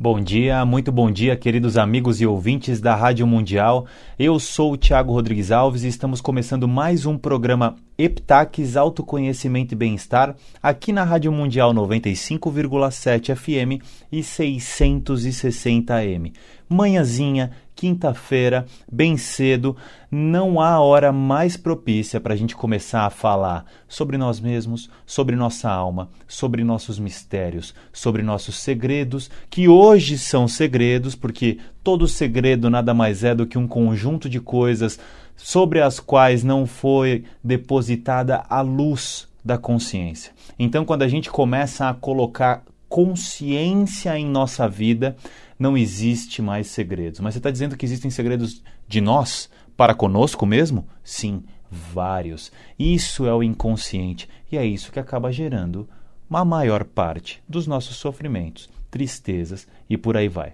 Bom dia, muito bom dia, queridos amigos e ouvintes da Rádio Mundial. Eu sou o Thiago Rodrigues Alves e estamos começando mais um programa Heptaques, Autoconhecimento e Bem-Estar, aqui na Rádio Mundial 95,7 FM e 660 AM. Manhãzinha, quinta-feira, bem cedo, não há hora mais propícia para a gente começar a falar sobre nós mesmos, sobre nossa alma, sobre nossos mistérios, sobre nossos segredos, que hoje são segredos, porque todo segredo nada mais é do que um conjunto de coisas sobre as quais não foi depositada a luz da consciência. Então, quando a gente começa a colocar consciência em nossa vida, não existe mais segredos. Mas você está dizendo que existem segredos de nós para conosco mesmo? Sim, vários. Isso é o inconsciente e é isso que acaba gerando uma maior parte dos nossos sofrimentos, tristezas e por aí vai.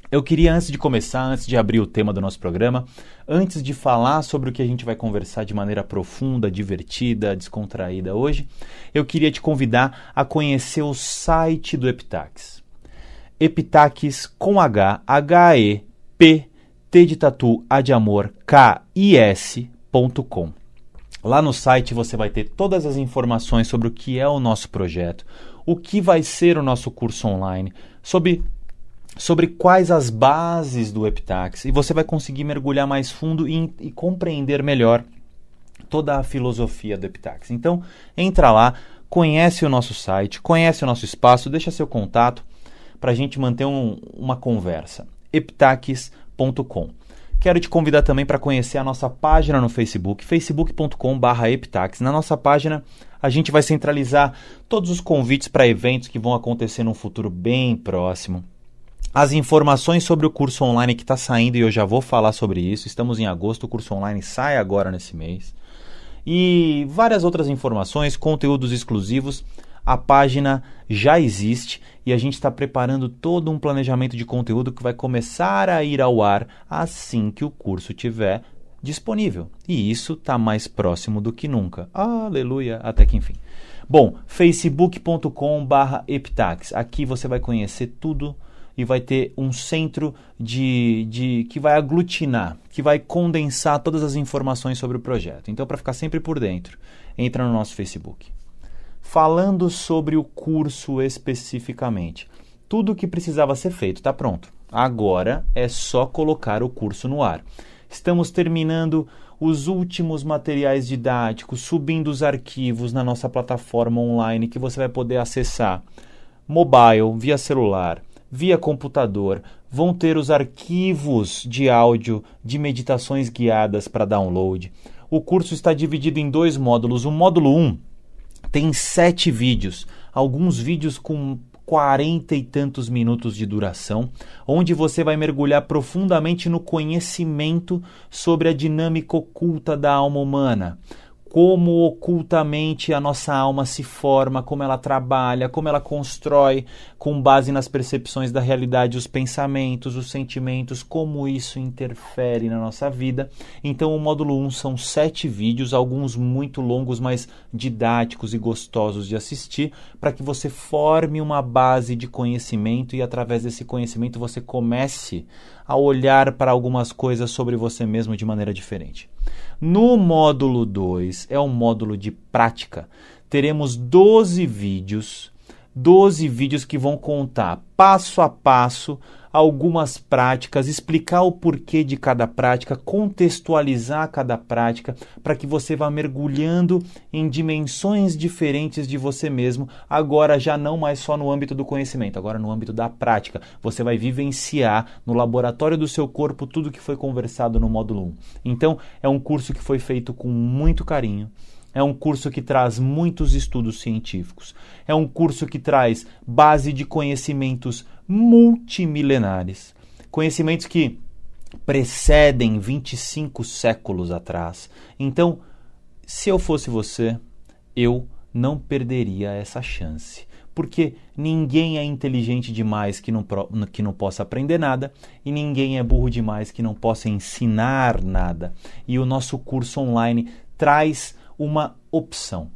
Eu queria, antes de começar, antes de abrir o tema do nosso programa, antes de falar sobre o que a gente vai conversar de maneira profunda, divertida, descontraída hoje, eu queria te convidar a conhecer o site do Heptaques. Heptaques com H, H-E-P, T de tatu, A de amor, K-I-S.com. Lá no site você vai ter todas as informações sobre o que é o nosso projeto, o que vai ser o nosso curso online, sobre quais as bases do Heptaques, e você vai conseguir mergulhar mais fundo e compreender melhor toda a filosofia do Heptaques. Então, entra lá, conhece o nosso site, conhece o nosso espaço, deixa seu contato para a gente manter uma conversa. heptaques.com. Quero te convidar também para conhecer a nossa página no Facebook, facebook.com/heptaques. Na nossa página, a gente vai centralizar todos os convites para eventos que vão acontecer num futuro bem próximo. As informações sobre o curso online que está saindo, e eu já vou falar sobre isso. Estamos em agosto, o curso online sai agora nesse mês. E várias outras informações, conteúdos exclusivos. A página já existe e a gente está preparando todo um planejamento de conteúdo que vai começar a ir ao ar assim que o curso estiver disponível. E isso está mais próximo do que nunca. Aleluia, até que enfim. Bom, facebook.com/heptaques. Aqui você vai conhecer tudo e vai ter um centro que vai aglutinar, que vai condensar todas as informações sobre o projeto. Então, para ficar sempre por dentro, entra no nosso Facebook. Falando sobre o curso especificamente, tudo o que precisava ser feito está pronto. Agora é só colocar o curso no ar. Estamos terminando os últimos materiais didáticos, subindo os arquivos na nossa plataforma online que você vai poder acessar mobile, via celular, via computador. Vão ter os arquivos de áudio de meditações guiadas para download. O curso está dividido em 2 módulos. O módulo 1 tem 7 vídeos, alguns vídeos com 40 e tantos minutos de duração, onde você vai mergulhar profundamente no conhecimento sobre a dinâmica oculta da alma humana. Como ocultamente a nossa alma se forma, como ela trabalha, como ela constrói com base nas percepções da realidade, os pensamentos, os sentimentos, como isso interfere na nossa vida. Então o módulo 1 são 7 vídeos, alguns muito longos, mas didáticos e gostosos de assistir, para que você forme uma base de conhecimento e através desse conhecimento você comece a olhar para algumas coisas sobre você mesmo de maneira diferente. No módulo 2, é um módulo de prática, teremos 12 vídeos que vão contar passo a passo algumas práticas, explicar o porquê de cada prática, contextualizar cada prática, para que você vá mergulhando em dimensões diferentes de você mesmo, agora já não mais só no âmbito do conhecimento, agora no âmbito da prática. Você vai vivenciar no laboratório do seu corpo tudo que foi conversado no módulo 1. Então, é um curso que foi feito com muito carinho. É um curso que traz muitos estudos científicos. É um curso que traz base de conhecimentos multimilenares. Conhecimentos que precedem 25 séculos atrás. Então, se eu fosse você, eu não perderia essa chance. Porque ninguém é inteligente demais que não possa aprender nada e ninguém é burro demais que não possa ensinar nada. E o nosso curso online traz uma opção.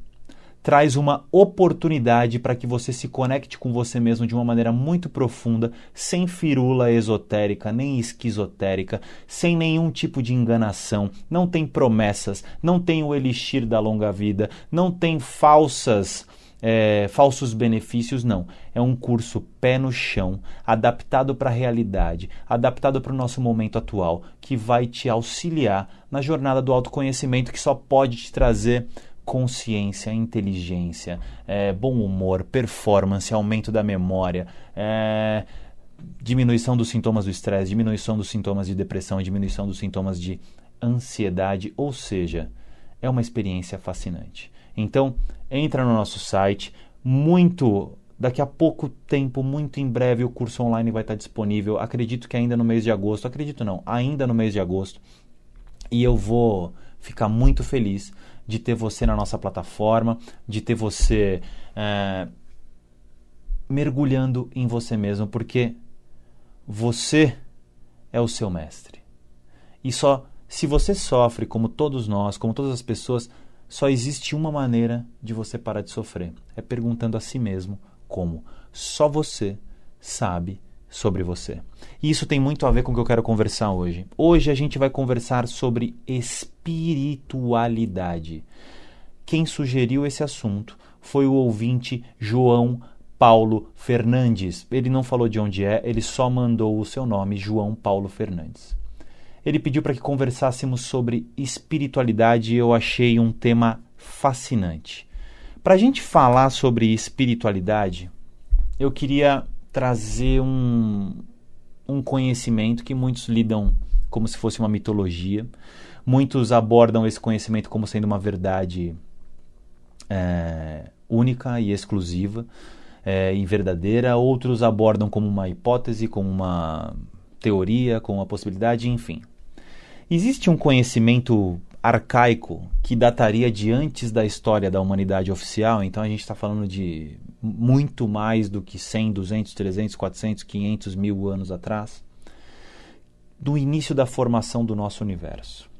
traz uma oportunidade para que você se conecte com você mesmo de uma maneira muito profunda, sem firula esotérica, nem esquizotérica, sem nenhum tipo de enganação. Não tem promessas, não tem o elixir da longa vida, não tem falsos benefícios, não. É um curso pé no chão, adaptado para a realidade, adaptado para o nosso momento atual, que vai te auxiliar na jornada do autoconhecimento, que só pode te trazer consciência, inteligência, bom humor, performance, aumento da memória, diminuição dos sintomas do estresse, diminuição dos sintomas de depressão, diminuição dos sintomas de ansiedade, ou seja, é uma experiência fascinante. Então, entra no nosso site, daqui a pouco tempo, muito em breve, o curso online vai estar disponível, acredito que ainda no mês de agosto, ainda no mês de agosto, e eu vou ficar muito feliz de ter você na nossa plataforma, de ter você mergulhando em você mesmo, porque você é o seu mestre. E se você sofre, como todos nós, como todas as pessoas, só existe uma maneira de você parar de sofrer. É perguntando a si mesmo como. Só você sabe sobre você. E isso tem muito a ver com o que eu quero conversar hoje. Hoje a gente vai conversar sobre espiritualidade. Quem sugeriu esse assunto foi o ouvinte João Paulo Fernandes. Ele não falou de onde é, ele só mandou o seu nome, João Paulo Fernandes. Ele pediu para que conversássemos sobre espiritualidade e eu achei um tema fascinante. Para a gente falar sobre espiritualidade, eu queria trazer um conhecimento que muitos lidam como se fosse uma mitologia. Muitos abordam esse conhecimento como sendo uma verdade única e exclusiva e verdadeira. Outros abordam como uma hipótese, como uma teoria, como uma possibilidade, enfim. Existe um conhecimento arcaico que dataria de antes da história da humanidade oficial, então a gente está falando de muito mais do que 100, 200, 300, 400, 500 mil anos atrás, do início da formação do nosso universo.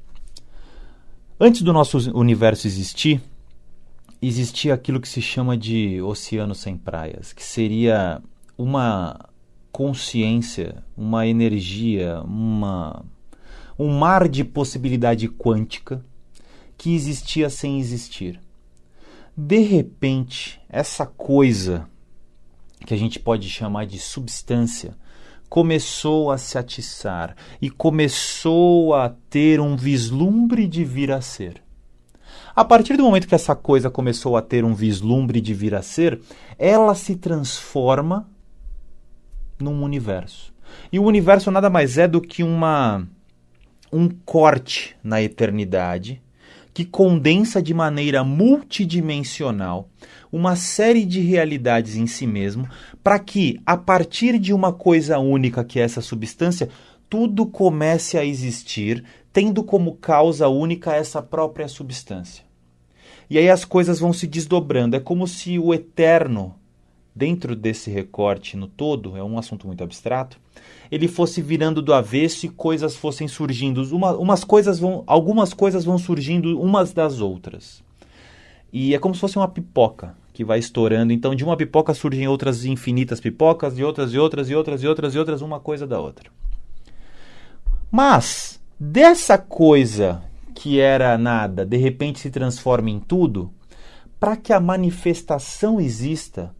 Antes do nosso universo existia aquilo que se chama de oceano sem praias, que seria uma consciência, uma energia, um mar de possibilidade quântica que existia sem existir. De repente, essa coisa que a gente pode chamar de substância começou a se atiçar e começou a ter um vislumbre de vir a ser. A partir do momento que essa coisa começou a ter um vislumbre de vir a ser, ela se transforma num universo. E o universo nada mais é do que um corte na eternidade que condensa de maneira multidimensional uma série de realidades em si mesmo, para que, a partir de uma coisa única que é essa substância, tudo comece a existir, tendo como causa única essa própria substância. E aí as coisas vão se desdobrando. É como se o eterno, dentro desse recorte no todo, é um assunto muito abstrato, ele fosse virando do avesso e coisas fossem surgindo. Algumas coisas vão surgindo umas das outras. E é como se fosse uma pipoca que vai estourando. Então, de uma pipoca surgem outras infinitas pipocas, e outras, e outras, e outras, e outras, e outras, uma coisa da outra. Mas, dessa coisa que era nada, de repente se transforma em tudo, para que a manifestação exista,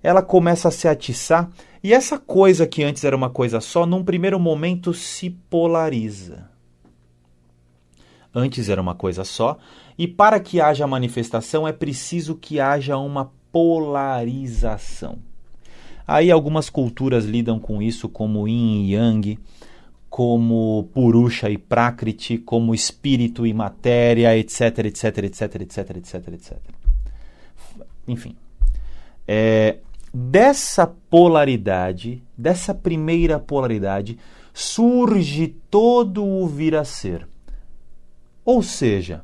ela começa a se atiçar, e essa coisa que antes era uma coisa só, num primeiro momento se polariza. Antes era uma coisa só, e para que haja manifestação é preciso que haja uma polarização. Aí algumas culturas lidam com isso como Yin e Yang, como Purusha e Prakriti, como espírito e matéria, etc, etc, etc, etc, etc, etc. Enfim, dessa polaridade, dessa primeira polaridade, surge todo o vir a ser. Ou seja,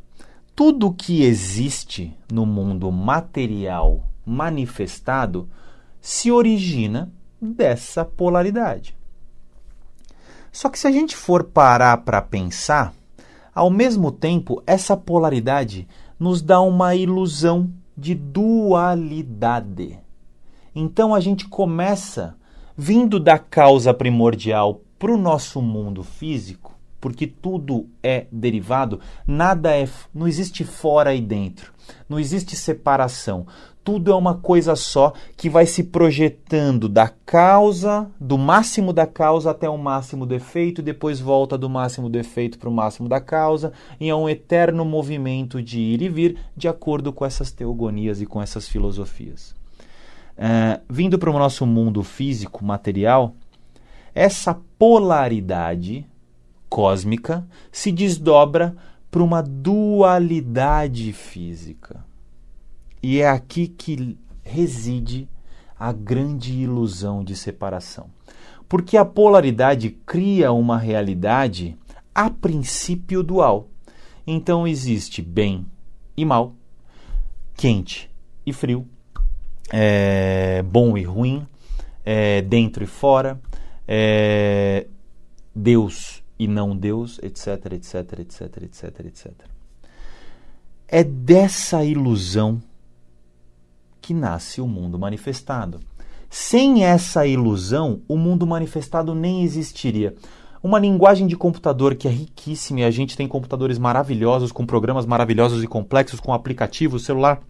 tudo que existe no mundo material manifestado se origina dessa polaridade. Só que se a gente for parar para pensar, ao mesmo tempo, essa polaridade nos dá uma ilusão de dualidade. Então a gente começa, vindo da causa primordial para o nosso mundo físico, porque tudo é derivado, não existe fora e dentro, não existe separação. Tudo é uma coisa só que vai se projetando da causa, do máximo da causa até o máximo do efeito, e depois volta do máximo do efeito para o máximo da causa, e é um eterno movimento de ir e vir, de acordo com essas teogonias e com essas filosofias. Vindo para o nosso mundo físico, material, essa polaridade cósmica se desdobra para uma dualidade física. E é aqui que reside a grande ilusão de separação. Porque a polaridade cria uma realidade, a princípio, dual. Então existe bem e mal, quente e frio, bom e ruim, dentro e fora, Deus e não Deus, etc, etc, etc, etc, etc. É dessa ilusão que nasce o mundo manifestado. Sem essa ilusão, o mundo manifestado nem existiria. Uma linguagem de computador que é riquíssima, e a gente tem computadores maravilhosos, com programas maravilhosos e complexos, com aplicativos, celular.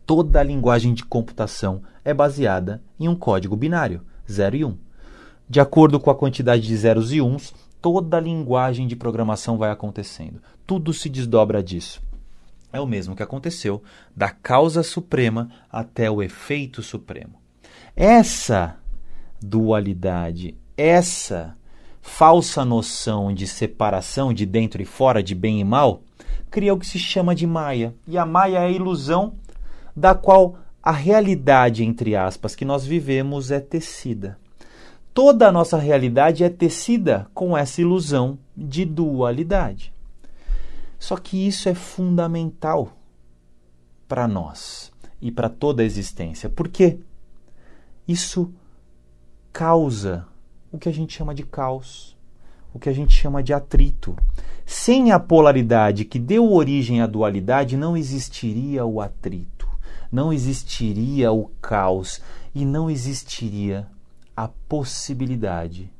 Toda a linguagem de computação é baseada em um código binário, 0 e 1. De acordo com a quantidade de zeros e uns, toda a linguagem de programação vai acontecendo. Tudo se desdobra disso. É o mesmo que aconteceu da causa suprema até o efeito supremo. Essa dualidade, essa falsa noção de separação de dentro e fora, de bem e mal, cria o que se chama de Maya. E a Maya é a ilusão da qual a realidade, entre aspas, que nós vivemos é tecida. Toda a nossa realidade é tecida com essa ilusão de dualidade. Só que isso é fundamental para nós e para toda a existência. Por quê? Isso causa o que a gente chama de caos, o que a gente chama de atrito. Sem a polaridade que deu origem à dualidade, não existiria o atrito, não existiria o caos e não existiria a possibilidade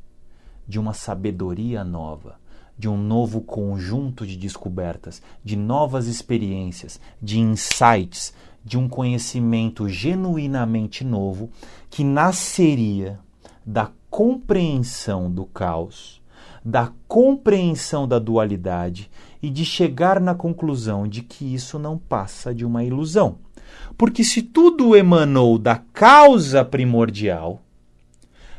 de uma sabedoria nova, de um novo conjunto de descobertas, de novas experiências, de insights, de um conhecimento genuinamente novo que nasceria da compreensão do caos, da compreensão da dualidade e de chegar na conclusão de que isso não passa de uma ilusão. Porque se tudo emanou da causa primordial,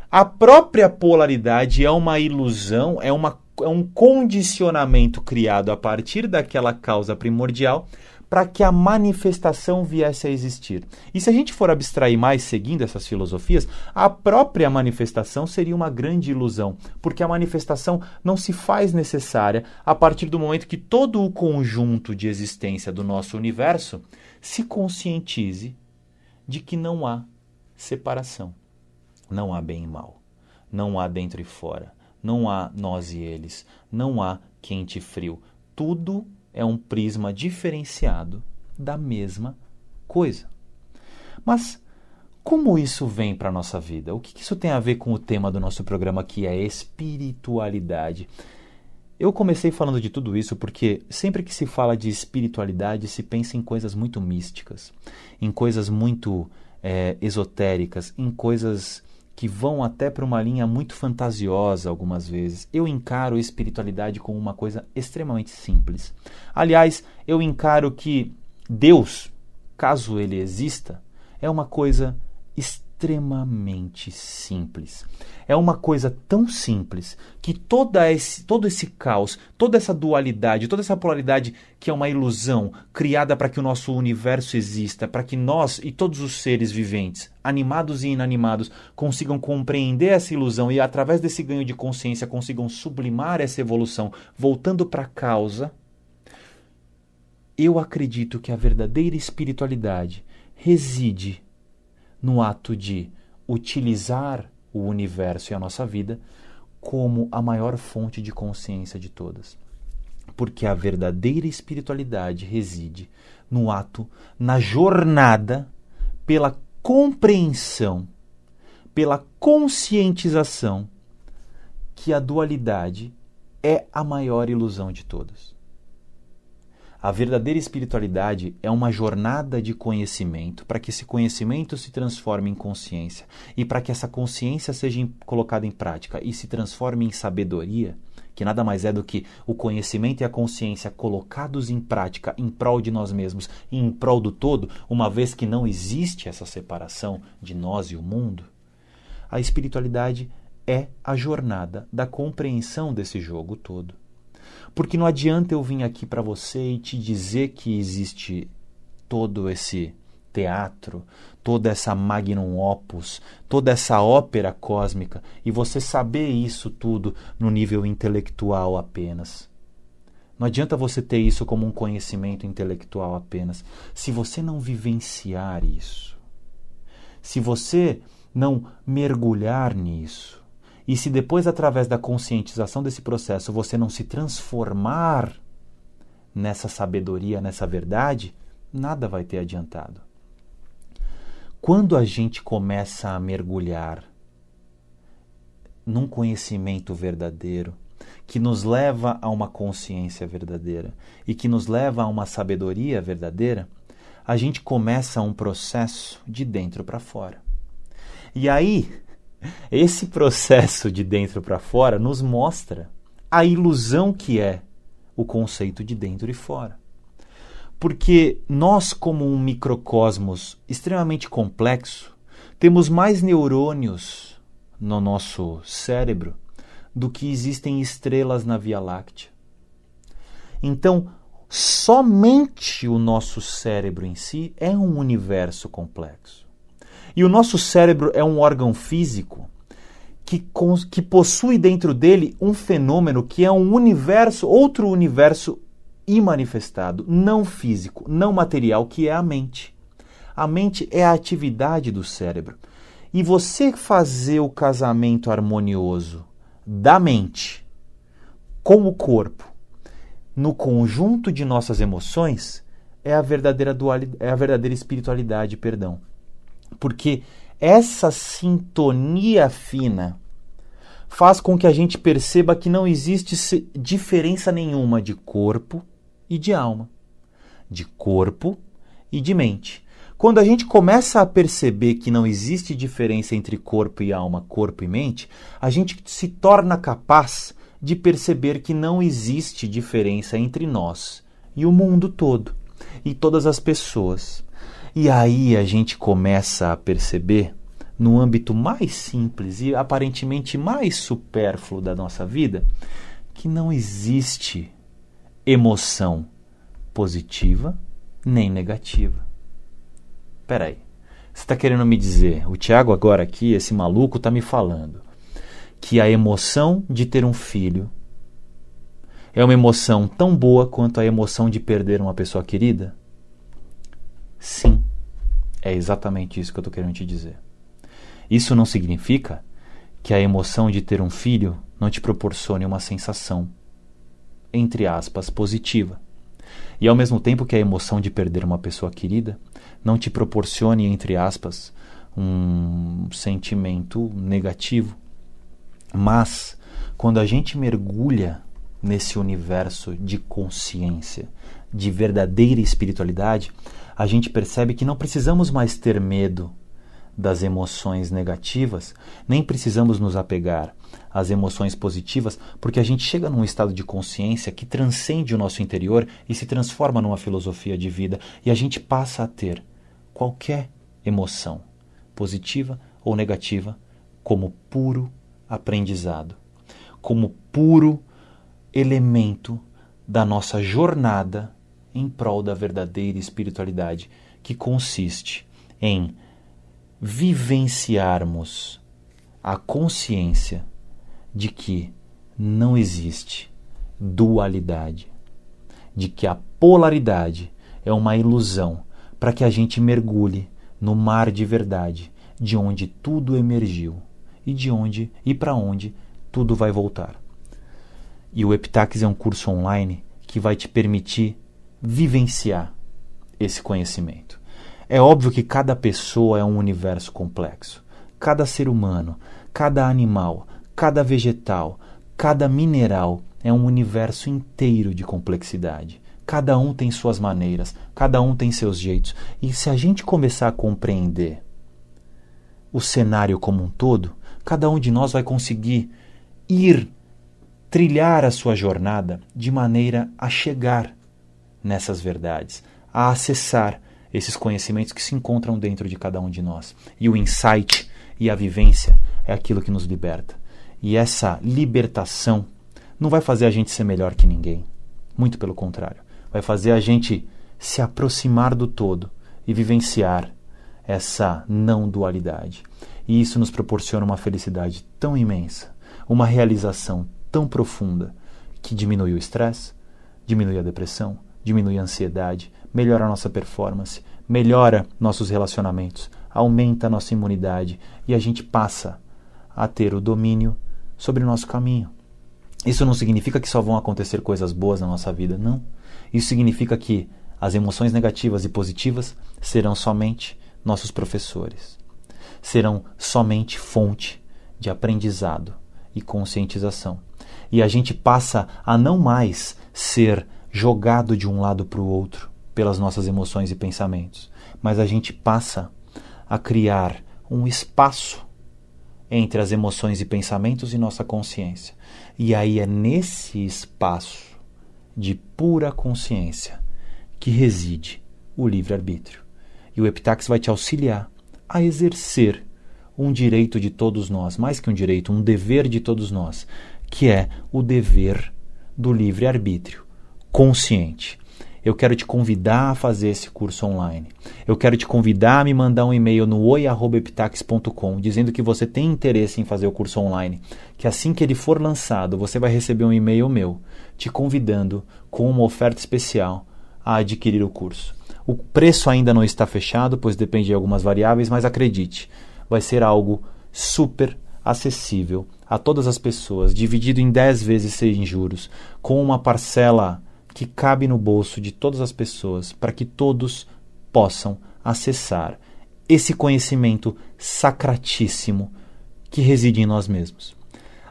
a própria polaridade é uma ilusão, é um condicionamento criado a partir daquela causa primordial para que a manifestação viesse a existir. E se a gente for abstrair mais seguindo essas filosofias, a própria manifestação seria uma grande ilusão, porque a manifestação não se faz necessária a partir do momento que todo o conjunto de existência do nosso universo se conscientize de que não há separação, não há bem e mal, não há dentro e fora, não há nós e eles, não há quente e frio. Tudo é um prisma diferenciado da mesma coisa. Mas como isso vem para a nossa vida? O que isso tem a ver com o tema do nosso programa, que é espiritualidade? Eu comecei falando de tudo isso porque sempre que se fala de espiritualidade, se pensa em coisas muito místicas, em coisas muito esotéricas, em coisas que vão até para uma linha muito fantasiosa algumas vezes. Eu encaro a espiritualidade como uma coisa extremamente simples. Aliás, eu encaro que Deus, caso ele exista, é uma coisa extremamente simples. É uma coisa tão simples que todo esse caos, toda essa dualidade, toda essa polaridade que é uma ilusão criada para que o nosso universo exista, para que nós e todos os seres viventes, animados e inanimados, consigam compreender essa ilusão e através desse ganho de consciência consigam sublimar essa evolução, voltando para a causa. Eu acredito que a verdadeira espiritualidade reside no ato de utilizar o universo e a nossa vida como a maior fonte de consciência de todas. Porque a verdadeira espiritualidade reside no ato, na jornada, pela compreensão, pela conscientização que a dualidade é a maior ilusão de todas. A verdadeira espiritualidade é uma jornada de conhecimento para que esse conhecimento se transforme em consciência e para que essa consciência seja colocada em prática e se transforme em sabedoria, que nada mais é do que o conhecimento e a consciência colocados em prática em prol de nós mesmos e em prol do todo, uma vez que não existe essa separação de nós e o mundo. A espiritualidade é a jornada da compreensão desse jogo todo. Porque não adianta eu vir aqui para você e te dizer que existe todo esse teatro, toda essa magnum opus, toda essa ópera cósmica, e você saber isso tudo no nível intelectual apenas. Não adianta você ter isso como um conhecimento intelectual apenas. Se você não vivenciar isso, se você não mergulhar nisso, e se depois, através da conscientização desse processo, você não se transformar nessa sabedoria, nessa verdade, nada vai ter adiantado. Quando a gente começa a mergulhar num conhecimento verdadeiro, que nos leva a uma consciência verdadeira e que nos leva a uma sabedoria verdadeira, a gente começa um processo de dentro para fora. E aí, esse processo de dentro para fora nos mostra a ilusão que é o conceito de dentro e fora. Porque nós, como um microcosmos extremamente complexo, temos mais neurônios no nosso cérebro do que existem estrelas na Via Láctea. Então, somente o nosso cérebro em si é um universo complexo. E o nosso cérebro é um órgão físico que possui dentro dele um fenômeno que é um universo, outro universo imanifestado, não físico, não material, que é a mente. A mente é a atividade do cérebro. E você fazer o casamento harmonioso da mente com o corpo, no conjunto de nossas emoções, é a verdadeira espiritualidade, perdão. Porque essa sintonia fina faz com que a gente perceba que não existe diferença nenhuma de corpo e de alma, de corpo e de mente. Quando a gente começa a perceber que não existe diferença entre corpo e alma, corpo e mente, a gente se torna capaz de perceber que não existe diferença entre nós e o mundo todo, e todas as pessoas. E aí a gente começa a perceber, no âmbito mais simples e aparentemente mais supérfluo da nossa vida, que não existe emoção positiva nem negativa. Peraí, você está querendo me dizer, o Tiago agora aqui, esse maluco, está me falando que a emoção de ter um filho é uma emoção tão boa quanto a emoção de perder uma pessoa querida? Sim, é exatamente isso que eu estou querendo te dizer. Isso não significa que a emoção de ter um filho não te proporcione uma sensação, entre aspas, positiva. E ao mesmo tempo que a emoção de perder uma pessoa querida não te proporcione, entre aspas, um sentimento negativo. Mas, quando a gente mergulha nesse universo de consciência, de verdadeira espiritualidade, a gente percebe que não precisamos mais ter medo das emoções negativas, nem precisamos nos apegar às emoções positivas, porque a gente chega num estado de consciência que transcende o nosso interior e se transforma numa filosofia de vida, e a gente passa a ter qualquer emoção, positiva ou negativa, como puro aprendizado, como puro elemento da nossa jornada em prol da verdadeira espiritualidade, que consiste em vivenciarmos a consciência de que não existe dualidade, de que a polaridade é uma ilusão, para que a gente mergulhe no mar de verdade, de onde tudo emergiu e para onde tudo vai voltar. E o Epitaxis é um curso online que vai te permitir vivenciar esse conhecimento. É óbvio que cada pessoa é um universo complexo. Cada ser humano, cada animal, cada vegetal, cada mineral é um universo inteiro de complexidade. Cada um tem suas maneiras, cada um tem seus jeitos. E se a gente começar a compreender o cenário como um todo, cada um de nós vai conseguir trilhar a sua jornada de maneira a chegar nessas verdades, a acessar esses conhecimentos que se encontram dentro de cada um de nós. E o insight e a vivência é aquilo que nos liberta. E essa libertação não vai fazer a gente ser melhor que ninguém. Muito pelo contrário. Vai fazer a gente se aproximar do todo e vivenciar essa não dualidade. E isso nos proporciona uma felicidade tão imensa, uma realização tão profunda, que diminui o estresse, diminui a depressão, diminui a ansiedade, melhora a nossa performance, melhora nossos relacionamentos, aumenta a nossa imunidade e a gente passa a ter o domínio sobre o nosso caminho. Isso não significa que só vão acontecer coisas boas na nossa vida, não. Isso significa que as emoções negativas e positivas serão somente nossos professores. Serão somente fonte de aprendizado e conscientização. E a gente passa a não mais ser jogado de um lado para o outro pelas nossas emoções e pensamentos, mas a gente passa a criar um espaço entre as emoções e pensamentos e nossa consciência. E aí é nesse espaço de pura consciência que reside o livre-arbítrio. E o Epitaxis vai te auxiliar a exercer um direito de todos nós, mais que um direito, um dever de todos nós, que é o dever do livre-arbítrio consciente. Eu quero te convidar a fazer esse curso online. Eu quero te convidar a me mandar um e-mail no oi@epitaxis.com dizendo que você tem interesse em fazer o curso online, que assim que ele for lançado, você vai receber um e-mail meu te convidando com uma oferta especial a adquirir o curso. O preço ainda não está fechado, pois depende de algumas variáveis, mas acredite, vai ser algo super acessível a todas as pessoas, dividido em 10 vezes sem juros, com uma parcela que cabe no bolso de todas as pessoas, para que todos possam acessar esse conhecimento sacratíssimo que reside em nós mesmos.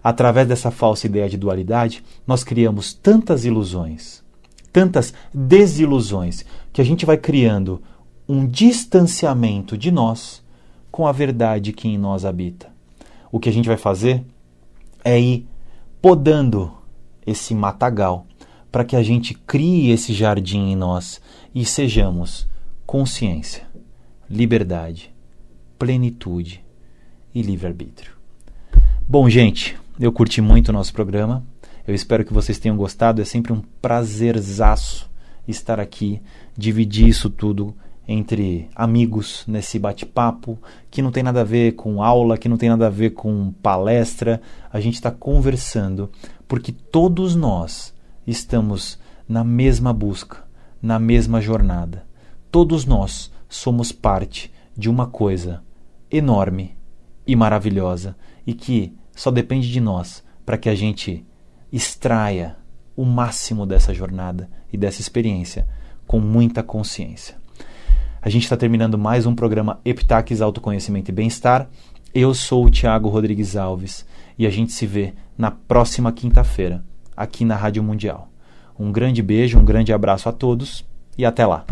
Através dessa falsa ideia de dualidade, nós criamos tantas ilusões, tantas desilusões, que a gente vai criando um distanciamento de nós com a verdade que em nós habita. O que a gente vai fazer é ir podando esse matagal para que a gente crie esse jardim em nós e sejamos consciência, liberdade, plenitude e livre-arbítrio. Bom, gente, eu curti muito o nosso programa. Eu espero que vocês tenham gostado. É sempre um prazerzaço estar aqui, dividir isso tudo entre amigos nesse bate-papo que não tem nada a ver com aula, que não tem nada a ver com palestra. A gente está conversando porque todos nós estamos na mesma busca, na mesma jornada. Todos nós somos parte de uma coisa enorme e maravilhosa e que só depende de nós para que a gente extraia o máximo dessa jornada e dessa experiência com muita consciência. A gente está terminando mais um programa Epitaxis Autoconhecimento e Bem-Estar. Eu sou o Thiago Rodrigues Alves e a gente se vê na próxima quinta-feira, aqui na Rádio Mundial. Um grande beijo, um grande abraço a todos e até lá.